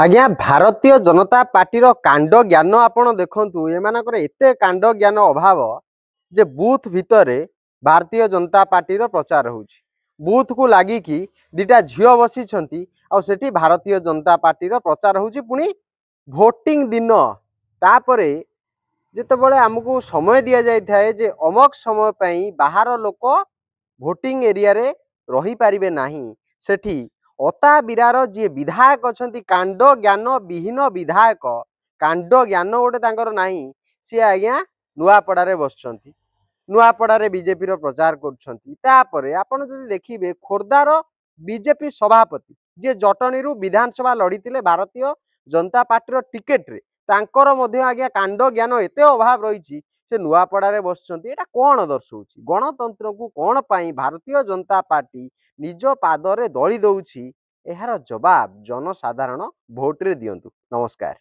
आज्ञा भारतीय जनता पार्टी कांड ज्ञान आपण देखु एमानकर एते कांड ज्ञान अभाव जे बूथ भितर भारतीय जनता पार्टी प्रचार होउछि। बूथ को लागिकी दिटा झियो बसी सेठी भारतीय जनता पार्टी प्रचार होउछि। पुणी भोटिंग दिन तापरे जेतेबेले आमको समय दि जाय थाए जे अमक समय पई बाहर लोक भोटिंग एरिया रे रही पारिबे नाही सेठी अता बिरार जी विधायक अच्छा कांड ज्ञान विहीन विधायक कांड ज्ञान गोटे तांकर नाही सी आज्ञा नुआपड़ारे बसचंती नुआपड़ारे बीजेपी रो प्रचार करछंती। तापरे आपण जदि देखिबे खोर्धार बीजेपी सभापति जे जटनी विधानसभा लड़ीतिले भारतीय जनता पार्टी रो टिकेट रे तांकर मध्ये आज्ञा कांड ज्ञान एते अभाव रही से नुआपड़ारे बसचंती। एटा कोन दर्शाउछि गणतंत्र को कोन पई भारतीय जनता पार्टी निज पादरे दली दउछि एहार जवाब जनसाधारण भोट रे दियंतु। नमस्कार।